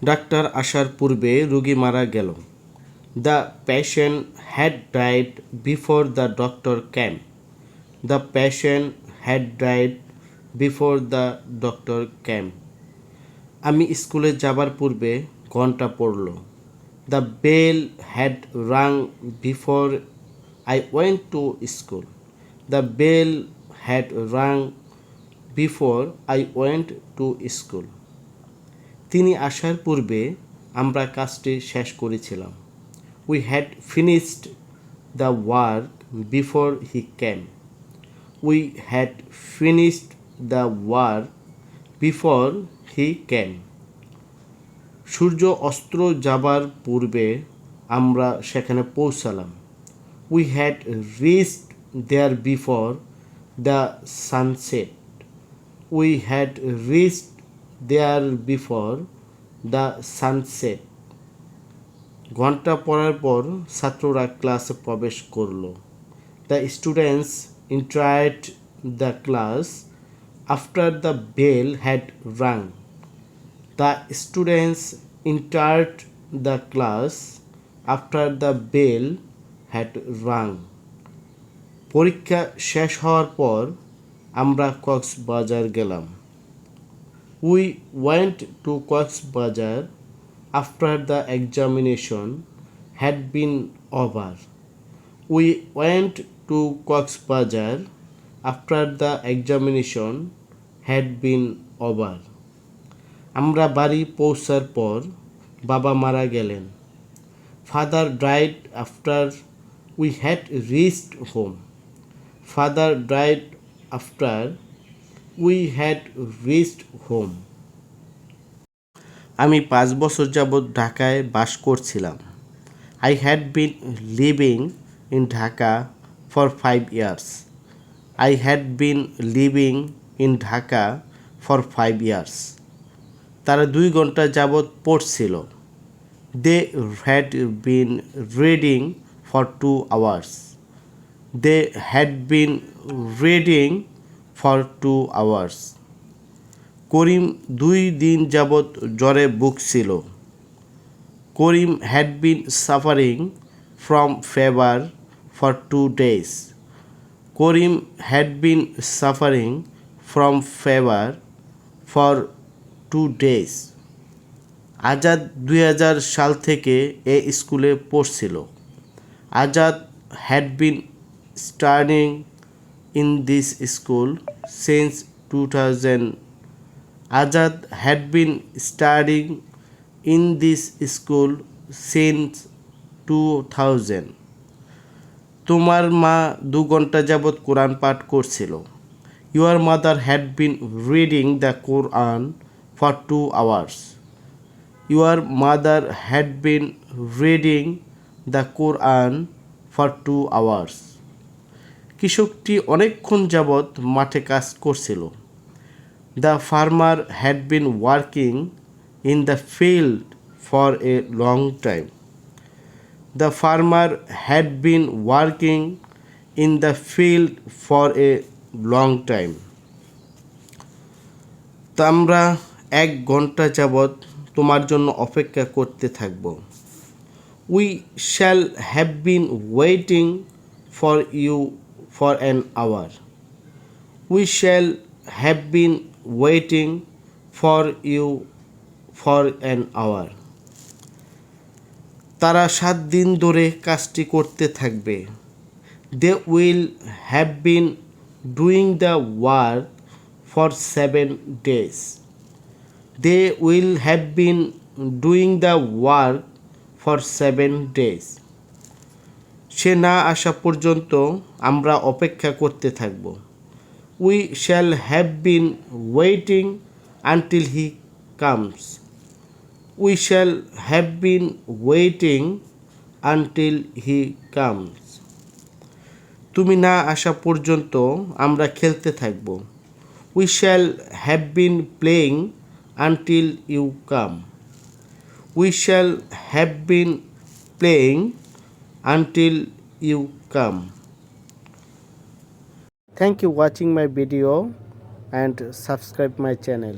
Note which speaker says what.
Speaker 1: Doctor আসার পূর্বে রোগী মারা গেল। The patient had died before the doctor came. The patient had died before the doctor came. আমি স্কুলে যাবার পূর্বে ঘন্টা পড়ল। The bell had rung before I went to school. The bell had rung before I went to school. তিনি আসার পূর্বে আমরা কাজটি শেষ করেছিলাম। We had finished the work before he came. We had finished the work before he came. সূর্য অস্ত যাবার পূর্বে আমরা সেখানে পৌঁছালাম। We had reached there before the sunset. We had reached there before the sunset. ঘন্টা পড়ার পর ছাত্ররা ক্লাসে প্রবেশ করল। The students entered the class after the bell had rung. The students entered the class after the bell had rung. পরীক্ষা শেষ হওয়ার পর আমরা কক্সবাজার গেলাম। We went to Cox's Bazar after the examination had been over. We went to Cox's Bazar after the examination had been over. আমরা বাড়ি পৌঁছার পর বাবা মারা গেলেন। Father died after we had reached home. Father died after we had reached home. আমি 5 বছর যাবৎ ঢাকায় বাস করছিলাম। I had been living in Dhaka for 5 years. I had been living in Dhaka for 5 years. তারা 2 ঘন্টা যাবৎ পড়ছিল। They had been reading for 2 hours. They had been reading for 2 hours. Karim 2 দিন যাবৎ জ্বরে ভুগছিল। Karim had been suffering from fever for 2 days. Karim had been suffering from fever for 2 days. Azad 2000 সাল থেকে এ স্কুলে পড়ছিল। Azad had been studying in this school since 2000. Ajad had been studying in this school since 2000. তোমার মা 2 ঘন্টা যাবৎ কোরআন পাঠ করছিল। Your mother had been reading the Quran for 2 hours. Your mother had been reading the Quran for 2 hours. কৃষকটি অনেকক্ষণ যাবৎ মাঠে কাজ করছিল। The farmer had been working in the field for a long time. The farmer had been working in the field for a long time. তো আমরা 1 ঘন্টা যাবৎ তোমার জন্য অপেক্ষা করতে থাকব। We shall have been waiting for you for an hour. We shall have been waiting for you for an hour. তারা 7 দিন ধরে কাজটি করতে থাকবে। They will have been doing the work for 7 days. They will have been doing the work for 7 days. সে না আসা পর্যন্ত আমরা অপেক্ষা করতে থাকব। We shall have been waiting until he comes. We shall have been waiting until he comes. তুমি না আসা পর্যন্ত আমরা খেলতে থাকব। We shall have been playing until you come. We shall have been playing until you come. Thank you watching my video and subscribe my channel.